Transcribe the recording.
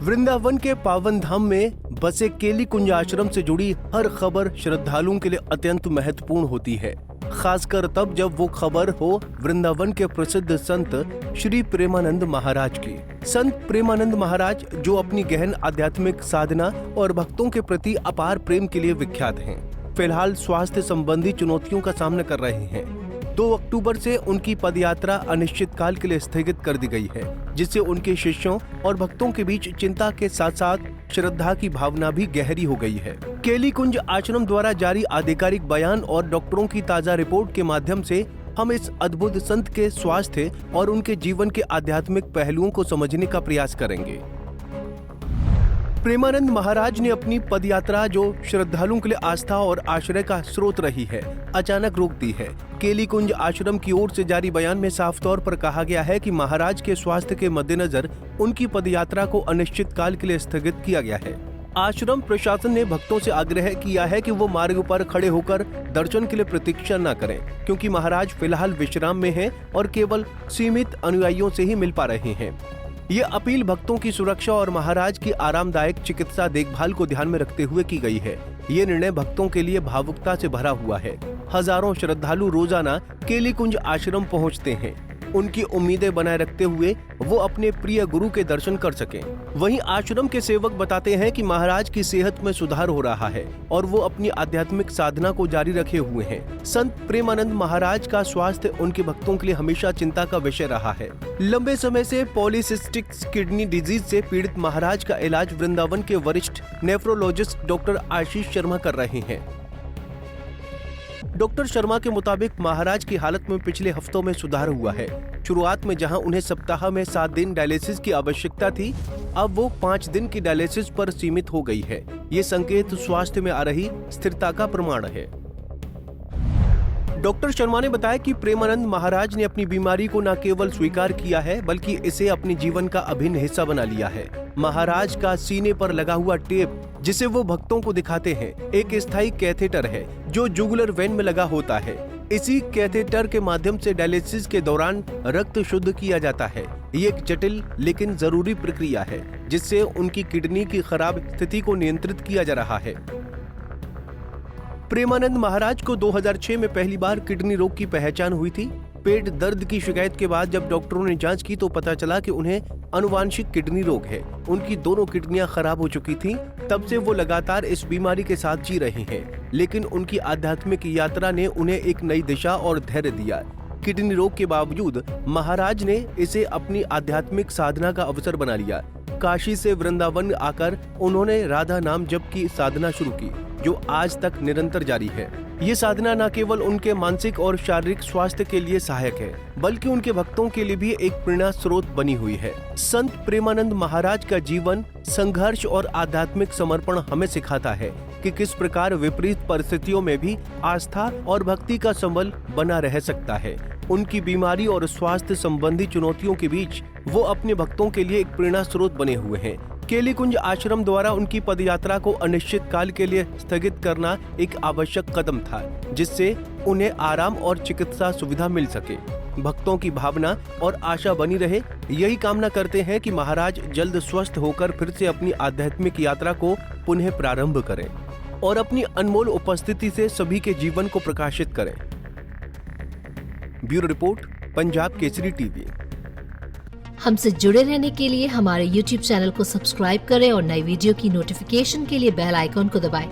वृंदावन के पावन धाम में बसे केली कुंज आश्रम से जुड़ी हर खबर श्रद्धालुओं के लिए अत्यंत महत्वपूर्ण होती है, खासकर तब जब वो खबर हो वृंदावन के प्रसिद्ध संत श्री प्रेमानंद महाराज की। संत प्रेमानंद महाराज जो अपनी गहन आध्यात्मिक साधना और भक्तों के प्रति अपार प्रेम के लिए विख्यात हैं, फिलहाल स्वास्थ्य संबंधी चुनौतियों का सामना कर रहे हैं। 2 अक्टूबर से उनकी पदयात्रा अनिश्चित काल के लिए स्थगित कर दी गई है, जिससे उनके शिष्यों और भक्तों के बीच चिंता के साथ साथ श्रद्धा की भावना भी गहरी हो गई है। केली कुंज आश्रम द्वारा जारी आधिकारिक बयान और डॉक्टरों की ताजा रिपोर्ट के माध्यम से हम इस अद्भुत संत के स्वास्थ्य और उनके जीवन के आध्यात्मिक पहलुओं को समझने का प्रयास करेंगे। प्रेमानंद महाराज ने अपनी पदयात्रा, जो श्रद्धालुओं के लिए आस्था और आश्रय का स्रोत रही है, अचानक रोक दी है। केली कुंज आश्रम की ओर से जारी बयान में साफ तौर पर कहा गया है कि महाराज के स्वास्थ्य के मद्देनजर उनकी पदयात्रा को अनिश्चित काल के लिए स्थगित किया गया है। आश्रम प्रशासन ने भक्तों से आग्रह किया है कि वो मार्ग पर खड़े होकर दर्शन के लिए प्रतीक्षा न करें, क्योंकि महाराज फिलहाल विश्राम में हैं और केवल सीमित अनुयायियों से ही मिल पा रहे हैं। ये अपील भक्तों की सुरक्षा और महाराज की आरामदायक चिकित्सा देखभाल को ध्यान में रखते हुए की गई है। ये निर्णय भक्तों के लिए भावुकता से भरा हुआ है। हजारों श्रद्धालु रोजाना केली कुंज आश्रम पहुंचते हैं, उनकी उम्मीदें बनाए रखते हुए वो अपने प्रिय गुरु के दर्शन कर सकें। वहीं आश्रम के सेवक बताते हैं कि महाराज की सेहत में सुधार हो रहा है और वो अपनी आध्यात्मिक साधना को जारी रखे हुए हैं। संत प्रेमानंद महाराज का स्वास्थ्य उनके भक्तों के लिए हमेशा चिंता का विषय रहा है। लंबे समय से पॉलीसिस्टिक किडनी डिजीज से पीड़ित महाराज का इलाज वृंदावन के वरिष्ठ नेफ्रोलॉजिस्ट डॉक्टर आशीष शर्मा कर रहे हैं। डॉक्टर शर्मा के मुताबिक महाराज की हालत में पिछले हफ्तों में सुधार हुआ है। शुरुआत में जहां उन्हें सप्ताह में 7 दिन डायलिसिस की आवश्यकता थी, अब वो 5 दिन की डायलिसिस पर सीमित हो गई है। ये संकेत स्वास्थ्य में आ रही स्थिरता का प्रमाण है। डॉक्टर शर्मा ने बताया कि प्रेमानंद महाराज ने अपनी बीमारी को न केवल स्वीकार किया है, बल्कि इसे अपने जीवन का अभिन्न हिस्सा बना लिया है। महाराज का सीने पर लगा हुआ टेप, जिसे वो भक्तों को दिखाते हैं, एक स्थायी कैथेटर है जो जुगुलर वेन में लगा होता है। इसी कैथेटर के माध्यम से डायलिसिस के दौरान रक्त शुद्ध किया जाता है। ये एक जटिल लेकिन जरूरी प्रक्रिया है, जिससे उनकी किडनी की खराब स्थिति को नियंत्रित किया जा रहा है। प्रेमानंद महाराज को 2006 में पहली बार किडनी रोग की पहचान हुई थी। पेट दर्द की शिकायत के बाद जब डॉक्टरों ने जांच की तो पता चला कि उन्हें अनुवांशिक किडनी रोग है। उनकी दोनों किडनियां खराब हो चुकी थीं। तब से वो लगातार इस बीमारी के साथ जी रहे हैं, लेकिन उनकी आध्यात्मिक यात्रा ने उन्हें एक नई दिशा और धैर्य दिया। किडनी रोग के बावजूद महाराज ने इसे अपनी आध्यात्मिक साधना का अवसर बना लिया। काशी से वृंदावन आकर उन्होंने राधा नाम जप की साधना शुरू की, जो आज तक निरंतर जारी है। ये साधना न केवल उनके मानसिक और शारीरिक स्वास्थ्य के लिए सहायक है, बल्कि उनके भक्तों के लिए भी एक प्रेरणा स्रोत बनी हुई है। संत प्रेमानंद महाराज का जीवन, संघर्ष और आध्यात्मिक समर्पण हमें सिखाता है कि किस प्रकार विपरीत परिस्थितियों में भी आस्था और भक्ति का संबल बना रह सकता है। उनकी बीमारी और स्वास्थ्य संबंधी चुनौतियों के बीच वो अपने भक्तों के लिए एक प्रेरणा स्रोत बने हुए हैं। केली कुंज आश्रम द्वारा उनकी पदयात्रा को अनिश्चित काल के लिए स्थगित करना एक आवश्यक कदम था, जिससे उन्हें आराम और चिकित्सा सुविधा मिल सके। भक्तों की भावना और आशा बनी रहे, यही कामना करते हैं कि महाराज जल्द स्वस्थ होकर फिर से अपनी आध्यात्मिक यात्रा को पुनः प्रारंभ करें और अपनी अनमोल उपस्थिति से सभी के जीवन को प्रकाशित करें। Bureau report, Punjab Kesari TV. हमसे जुड़े रहने के लिए हमारे YouTube चैनल को सब्सक्राइब करें और नई वीडियो की नोटिफिकेशन के लिए बेल आइकॉन को दबाएं।